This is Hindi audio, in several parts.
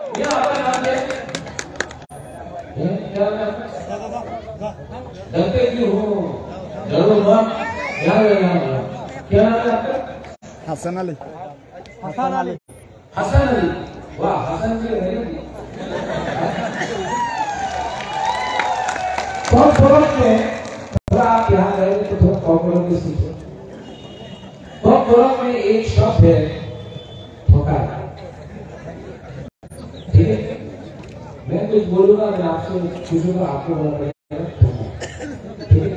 क्या आपका नाम है? क्या डरते क्यों हो? डरो मत। क्या नाम है आपका? हसन अली। हसन अली। हसन अली। वाह, हसन जी है। कॉर्पोरेट में थोड़ा आप यहाँ गए तो थोड़ा कॉर्पोरेट में सीखो। कॉर्पोरेट में एक शब्द है ठोकर। ठीक है, मैं कुछ बोलूंगा, मैं आपसे पूछूंगा, आपको बोलना पड़ेगा ठोकर। ठीक है,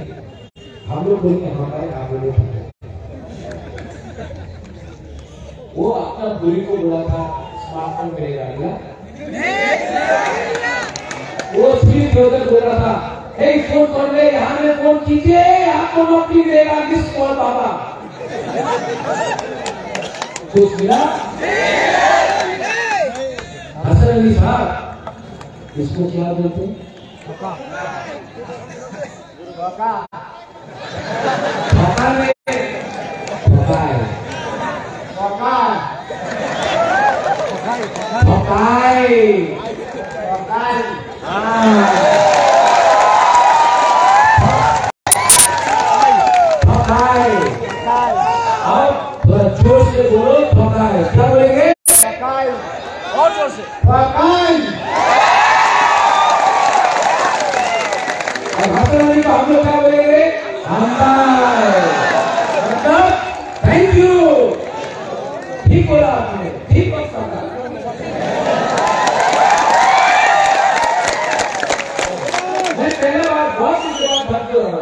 हम लोग बोलेंगे हमारे, आप बोले ठोकर। वो अपना बुरी को बोला था स्मार्टफोन करेगा, वो स्क्रीन उधर बोल रहा था, हे फोन कर ले, यहाँ में फोन कीजिए, आपको नौकरी देगा, मिस कॉल बाबा। कुछ मिला? हसन अली साहब, इसको क्या बोलते हैं? ठोका में जोर से बोलो, ठोकाई। क्या बोलेंगे? और जोर से ठोकाई। और हसन अली को हम लोग क्या बोलेंगे? मतलब थैंक यू। ठीक बोला आपने, ठीक बात कहा। मैं पहले बार बहुत सी जवाब भरते हो रहा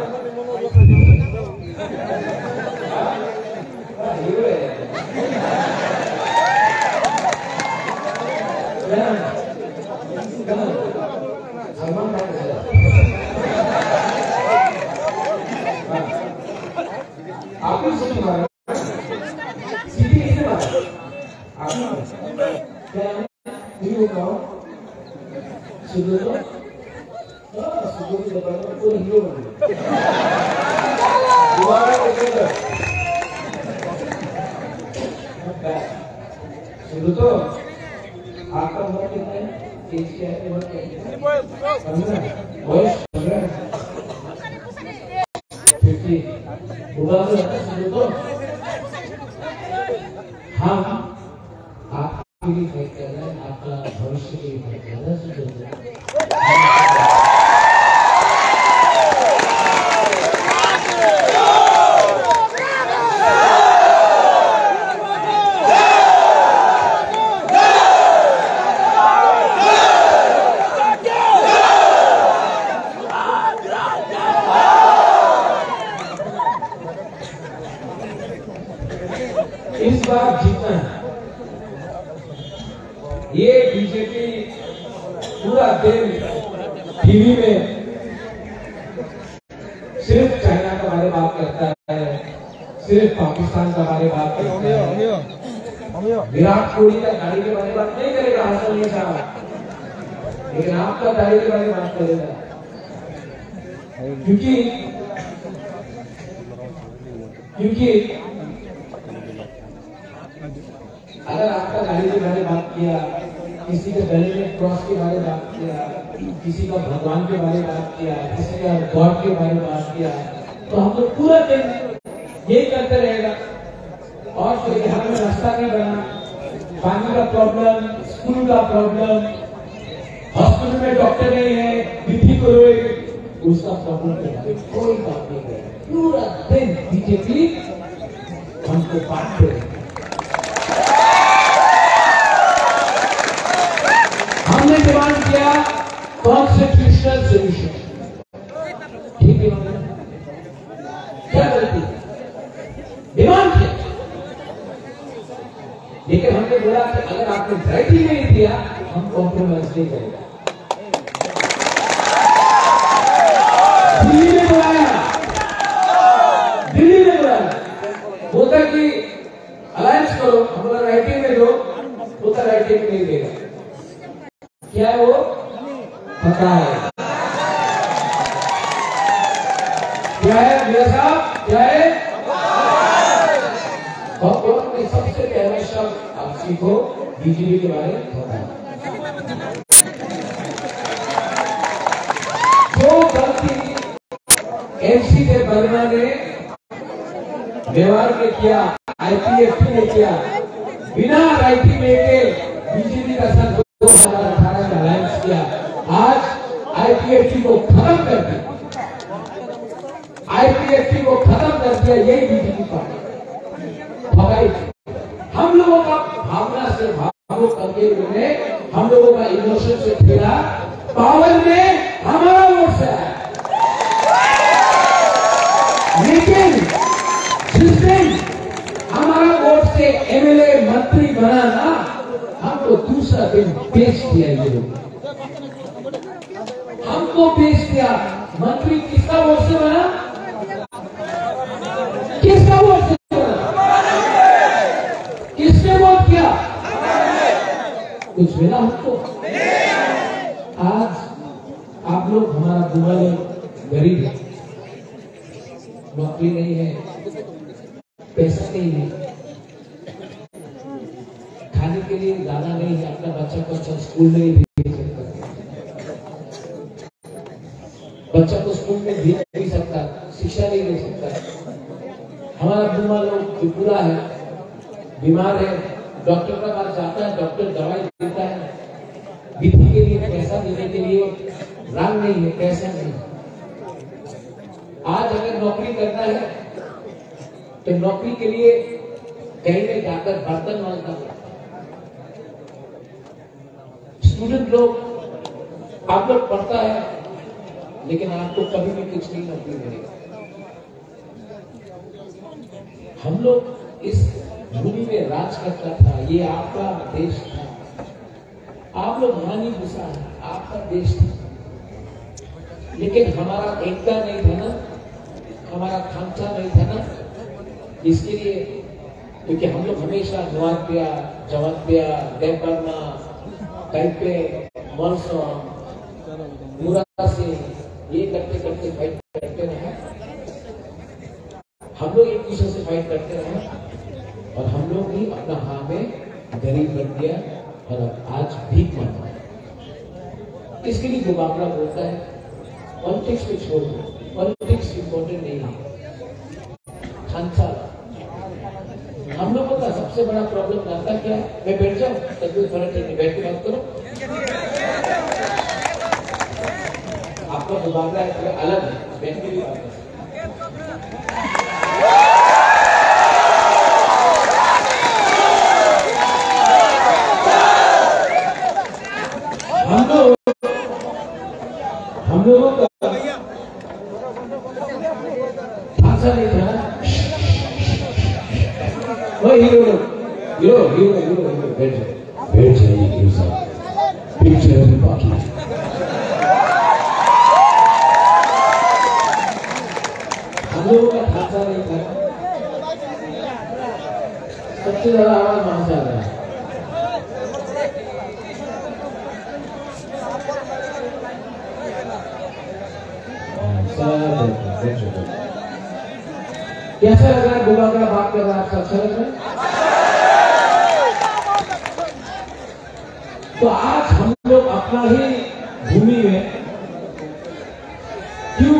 आपको सीटी मारा, सीटी किसने मारा? आपने क्या है? हीरो कौन? सुब्रतो। सुब्रतो बताओ, कौन हीरो बन गया? दोबारा सुब्रतो, आपका उम्र कितना है? एज क्या है? उम्र क्या है? 15। वॉइस 15। 50। बुरा तो सुब्रतो, हम आपके लिए फाइट कर रहे हैं, आपका भविष्य के लिए फाइट कर रहे हैं। इस बार जीतना है। ये बीजेपी पूरा दिन टीवी में सिर्फ चाइना के बारे में बात करता है, सिर्फ पाकिस्तान के बारे में बात करता है। विराट कोहली का गाड़ी के बारे में बात नहीं करेगा हसन अली साहब, लेकिन आपका गाड़ी के बारे में बात करेगा। क्योंकि अगर आपका गाड़ी के बारे में बात किया, किसी के गले में क्रॉस के बारे में बात किया, किसी का भगवान के बारे में बात किया, किसी का गॉड के बारे में बात किया, तो हम लोग पूरा दिन यही करते रहेगा। और फिर यहाँ में रास्ता नहीं बना, पानी का प्रॉब्लम, स्कूल का प्रॉब्लम, हॉस्पिटल में डॉक्टर नहीं है, बीपी को उसका प्रॉब्लम कोई बात नहीं है। पूरा दिन बीजेपी हमको बांटते रहे। हमने डिमांड किया कॉन्स्टिट्यूशनल सोल्यूशन, ठीक है? क्या गलती डिमांड किया, लेकिन हमने बोला कि अगर आपने वैरायटी नहीं दिया हम कॉम्प्रोमाइज नहीं करेंगे। दिल्ली में बुलाया, बोलता कि अलायंस करो, हम लोग राइटिंग में दो, बोलता राइटिंग नहीं देगा। क्या है वो? पता है क्या है मेरा साहब? क्या है? सबसे पहला शब्द आप सीखो बीजेपी के बारे में। के वर्मा ने मेवाड़ में किया, IPFT ने किया, बिना राइटी में के बीजेपी का साथ 2018 में अलायंस किया। आज IPFT को खत्म कर दिया, IPFT को खत्म कर दिया, यही बीजेपी पार्टी भगाई। हम लोगों का भावना से भावुक करके उन्होंने हम लोगों का इमोशन से खेला, पावर में हमारा वोट से आया। लेकिन जिस दिन हमारा वोट से MLA मंत्री बना ना, हमको दूसरा दिन बेच दिया ये लोग, हमको बेच दिया। मंत्री किसका वोट से बना, किसका वोट से बना, किसने वोट किया, कुछ मिला हमको। आज आप लोग हमारा बुआ लोग गरीब है, नौकरी नहीं है, पैसा नहीं है, खाने के लिए ज्यादा नहीं है, अपना बच्चा को अच्छा स्कूल में ही भेज सकता, बच्चा को स्कूल में भेज नहीं सकता, शिक्षा नहीं ले सकता। हमारा बुआ लोग जो पूरा है, बीमार है, डॉक्टर का पास जाता है, डॉक्टर दवाई देता है, बीपी के लिए पैसा देने के लिए रंग नहीं है, पैसा नहीं। आज अगर नौकरी करना है तो नौकरी के लिए कहीं में जाकर बर्तन मांगना है। स्टूडेंट लोग, आप लोग पढ़ता है लेकिन आपको कभी भी कुछ नहीं नौकरी मिलेगी। हम लोग इस भूमि में राज करता था, ये आपका देश था, आप लोग वहां नहीं घुसा है, आपका देश था। लेकिन हमारा एकता नहीं था ना, हमारा खांचा नहीं था ना, इसके लिए, क्योंकि हम लोग हमेशा जवानपिया, देवबर्मा, टाइपे, मॉनसून, मुरा से ये करते करते फाइट करते रहे। हम लोग एक दूसरे से फाइट करते रहे और हम लोग भी अपना हाँ में गरीब बन दिया और आज भीख मांगता है। इसके लिए मुकाबला बोलता है, पॉलिटिक्स को छोड़ दो, पॉलिटिक्स इंपॉर्टेंट नहीं है। खांसा हम लोगों का सबसे बड़ा प्रॉब्लम जानता क्या है? मैं बैठ जाऊं तब कोई फर्क नहीं, बैठ के बात करो। आपका मुकाबला है अलग है, बैठ के भी बात करो। हम लोगों का खांसा नहीं था। हीरो बैठ जाइए हीरो साहब, पिक्चर अभी बाकी है। हम लोगों का खांसा नहीं था। सबसे ज्यादा आवाज वहां से आ रहा है। कैसा लग रहा है बुआ का बात कर रहा है? आपका अच्छा लग रहा है? तो आज हम लोग अपना ही भूमि में क्यों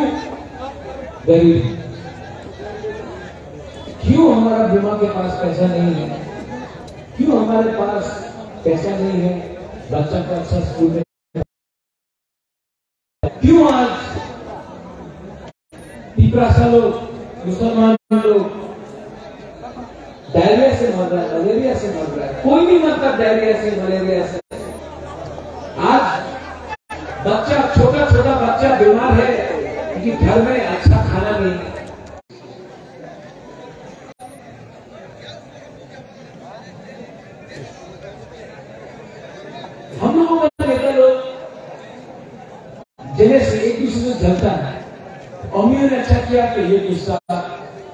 गरीब, क्यों हमारा बुआ के पास पैसा नहीं है, क्यों हमारे पास पैसा नहीं है बच्चा को अच्छा स्कूल में, क्यों आज पिपरासा लोग, मुसलमान लोग डायरिया से मर रहा है, मलेरिया से मर रहा है। कोई नहीं मरता डायरिया से, मलेरिया से। आज बच्चा, छोटा छोटा बच्चा बीमार है क्योंकि घर में अच्छा खाना नहीं है। हम लोगों का नेता लोग जिन्हें से एक दूसरे से जलता है। अमीर ने अच्छा किया तो ये गुस्सा,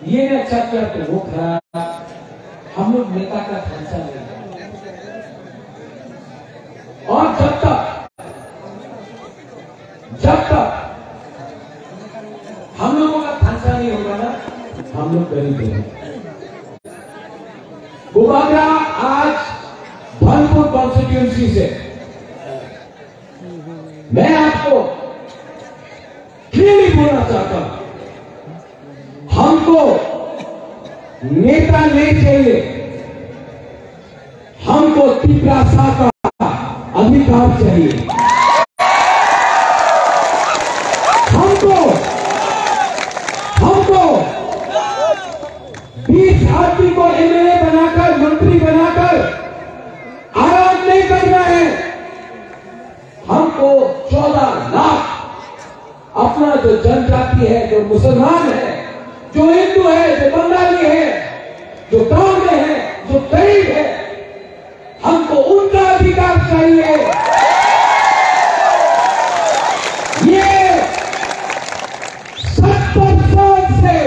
ये ने अच्छा किया तो वो खराब। हम लोग नेता का खांसा नहीं है। और जब तक हम लोगों का खांसा नहीं होगा ना, हम लोग गरीब हैं। बुबागरा आज भरपूर कॉन्स्टिट्यूंसी से मैं आपको क्लियरली बोलना चाहता हूं, नेता नहीं चाहिए, हमको तिपरासा का अधिकार चाहिए। हमको 20 आदमी को एमएलए बनाकर, मंत्री बनाकर आराम नहीं करना है। हमको 14 लाख अपना जो जनजाति है, जो मुसलमान है, जो हिंदू है, जो बंगाली है, जो गांव में है, जो गरीब है, हमको उनका अधिकार चाहिए। ये 70 साल से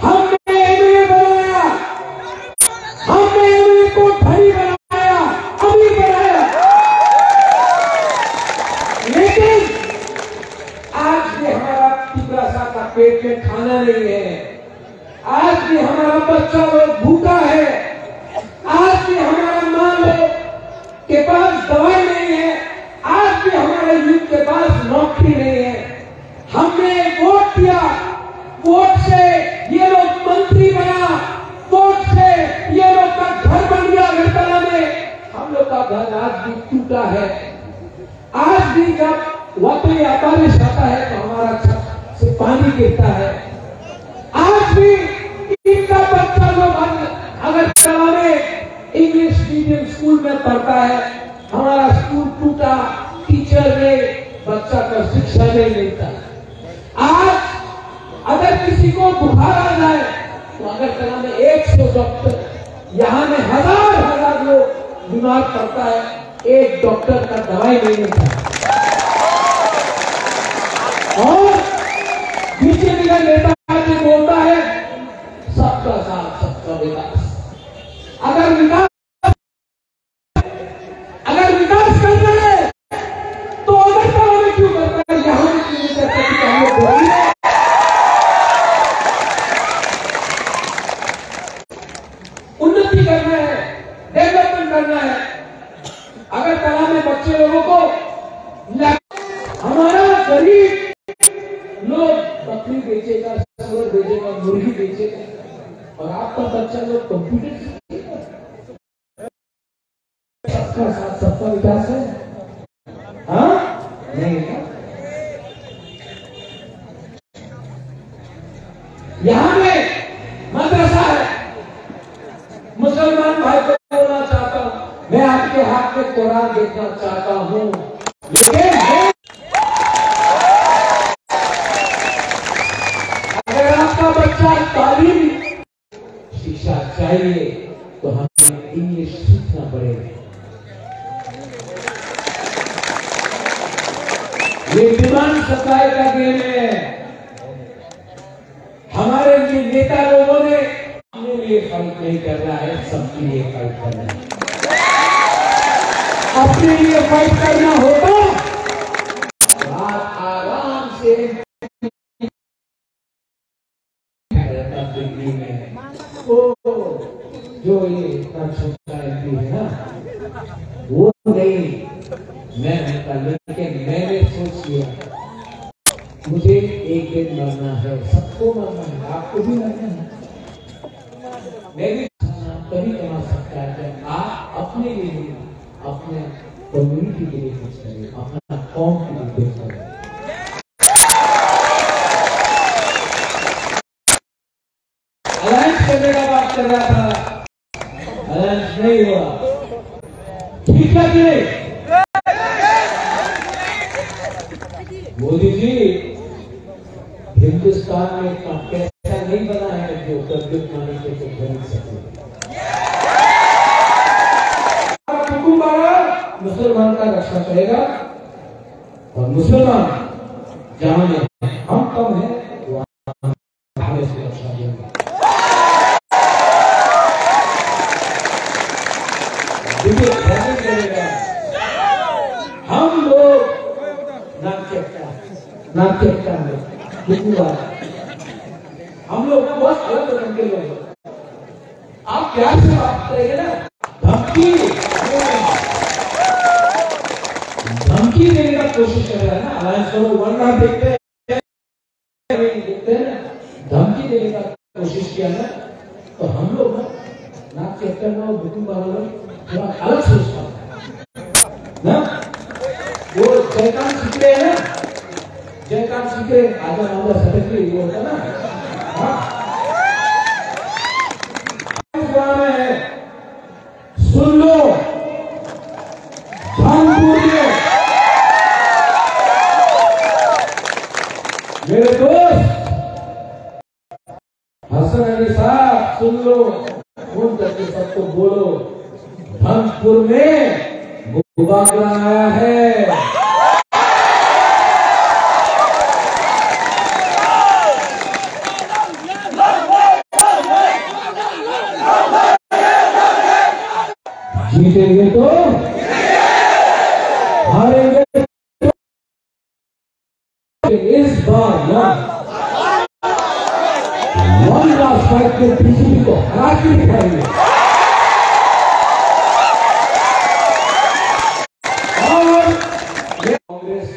हमने एमएलए बनाया, हमने एमएलए को धनी बनाया, अमीर बनाया, लेकिन आज भी हमारा तिपरासा का पेट में खाना नहीं है, आज भी हमारा बच्चा लोग भूखा है, आज भी हमारा माँ लोग के पास दवाई नहीं है, आज भी हमारे यूथ के पास नौकरी नहीं है। हमने वोट दिया, वोट से ये लोग मंत्री बना, वोट से ये लोग का घर बन गया अगरतला में। हम लोग का घर आज भी टूटा है। आज भी जब वाकई बारिश आता है तो हमारा छत से पानी गिरता है। आज भी इनका बच्चा लोग अगरतला में इंग्लिश मीडियम स्कूल में पढ़ता है, हमारा स्कूल टूटा, टीचर ने बच्चा का शिक्षा नहीं मिलता। आज अगर किसी को बुखार आ जाए तो अगरतला में 100 डॉक्टर, यहाँ में हजार लोग बीमार पड़ता है, एक डॉक्टर का दवाई नहीं मिलता। और बीजेपी का नेता बोलता है सबका साथ सबका विकास। अगर विकास करना है तो अगरतला में क्यों करता है, यहां में क्यों करता है? उन्नति करना है, डेवलपमेंट करना है। अगरतला में बच्चे लोगों को, हमारा गरीब लोग बकरी बेचेगा, सूअर बेचेगा, मुर्गी बेचेगा, और आपका बच्चा लोग कंप्यूटर सीखेगा। सबका साथ सबका विकास है, हाँ नहीं है। यहां में मदरसा है, मुसलमान भाई को बोलना चाहता हूं, मैं आपके हाथ में कुरान देखना चाहता हूं, लेकिन अगर आपका बच्चा तालीम शिक्षा चाहिए तो हमें इंग्लिश सीखना पड़ेगा। ये डिमांड सप्लाई का गेम है। हमारे लिए नेता लोगों ने अपने लिए फाइट नहीं करना है, सबके लिए फाइट करना है। अपने लिए फाइट करना होता आप आराम से दिल्ली में, जो ये इतना छोटा एमपी है ना, वो नहीं मैं होता, लेकिन मैंने सोच लिया मुझे एक दिन मरना है, सबको मरना है, आपको भी मरना है। मैं भी तभी कमा सकता है जब आप अपने लिए, अपने कम्युनिटी के लिए कुछ करें, अपना कौम के लिए कुछ करें। अलायंस करने का बात कर रहा था, अलायंस नहीं हुआ, ठीक है कि नहीं? मोदी जी, हिंदुस्तान में इतना पैसा नहीं बना है जो कर्ज मानी के तो खरीद सके। मुसलमान का रक्षा करेगा, और मुसलमान जहां में हम कम है वहां हमें से रक्षा देंगे। हम लोग नाचकता में हम लोग बहुत अलग रंग के लोग। आप प्यार से बात करेंगे ना, धमकी देने का कोशिश कर रहा है ना, अलायंस को वरना देखते हैं ना, धमकी देने का कोशिश किया ना, तो चैप्टर में बुकिंग वाला थोड़ा अलग सोचता ना। वो जयकांत सिकरे है ना, जयकांत सिकरे आजा नाम सेक्रेटरी ये होता ना। है सुन लो, कानपुर में मेरे दोस्त हसन अली साहब सुन लो, फोन करके सबको बोलो, कानपुर में मुबादला आया है। जीतेंगे तो हारेंगे इस बार ना वन लास्ट फाइट के बीजेपी को हरा के दिखाएंगे। और कांग्रेस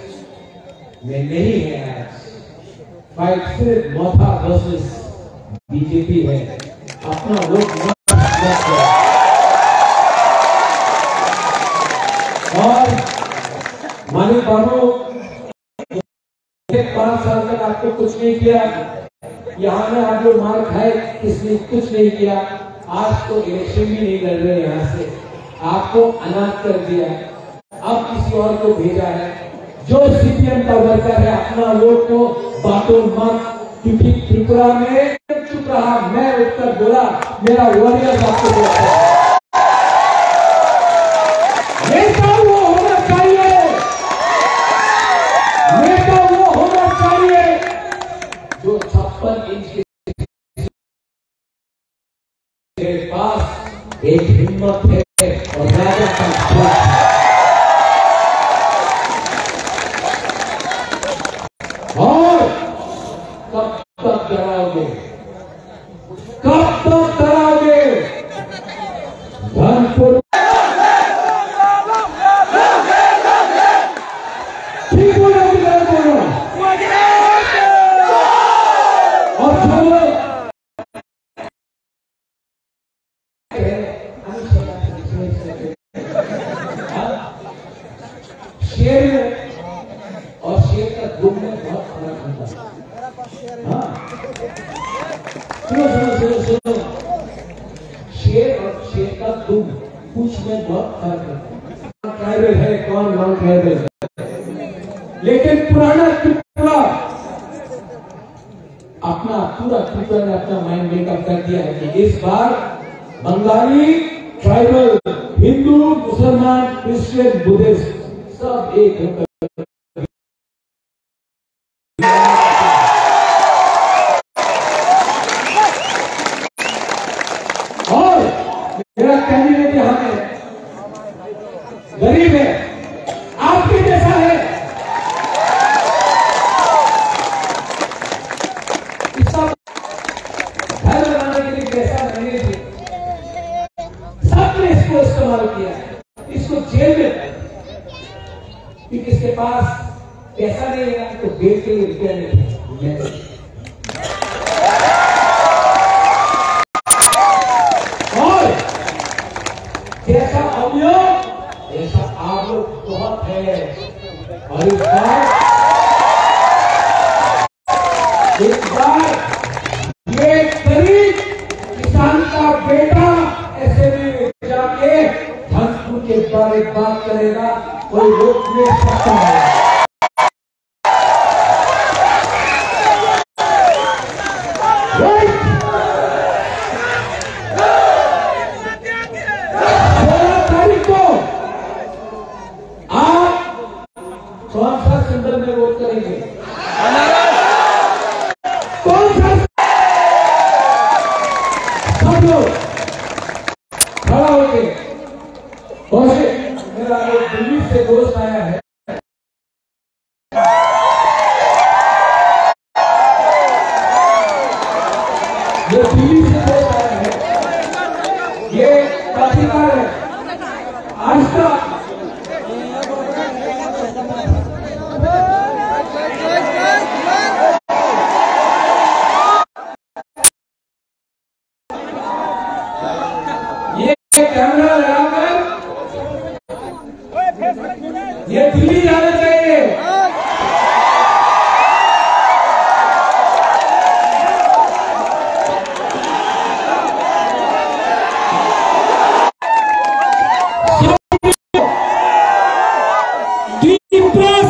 में नहीं है आज फाइट, सिर्फ मोथा वर्सेस बीजेपी है। अपना वोट मत करो। और मानिक बाबू 5 साल तक आपको कुछ नहीं किया, यहाँ में आप लोग मार खाए, किसने कुछ नहीं किया। आज तो इलेक्शन भी नहीं लड़ रहे, यहाँ से आपको अनाथ कर दिया, अब किसी और को भेजा है। जो सीपीएम का वर्कर है अपना वोट को बांटो मत, क्योंकि त्रिपुरा में चुप रहा, मैं उत्तर बोला, मेरा वॉरियर आपको बोलता है। नेता वो होना चाहिए, नेता वो होना चाहिए जो 56 इंच के पास एक हिम्मत है और राजा का सोच है। और कब तक डराओगे, कब तक डराओगे? कानपुर शेर और शेर का दुम में बहुत फर्क होता है। हाँ सुनो सुनो सुनो सुनो, शेर और शेर का दुम पूछ में बहुत फर्क होता है। ट्राइबल है कौन नॉन ट्राइबल है, लेकिन पुराना त्रिपुरा अपना पूरा त्रिपुरा ने अपना माइंड मेकअप कर दिया है कि इस बार बंगाली, ट्राइबल, हिंदू, मुसलमान, क्रिश्चियन, बुद्धिस्ट सब एक होकर और मेरा कैंडिडेट यहाँ है, गरीब है, आपके जैसा है, इसका घर बनाने के लिए पैसा नहीं थे, सबने इसको इस्तेमाल किया, इसको जेल में, क्योंकि इसके पास पैसा नहीं है तो जेल के लिए रुपया नहीं है। और जैसा हम लोग ऐसा आप लोग बहुत है। और इस बार ये गरीब किसान का बेटा ऐसे में जाके कानपुर के बारे बात करेगा, कोई रोक नहीं सकता है। कौन सा सिंबल में वोट करेंगे? कौन सा? सब लोग खड़ा होके। और मेरा एक दिल्ली से दोस्त आया है, ये दिल्ली से दोस्त आया है, ये पत्रकार है, आज तक कैमरा लगाकर ये दिल्ली जाना चाहिए। Deep breath.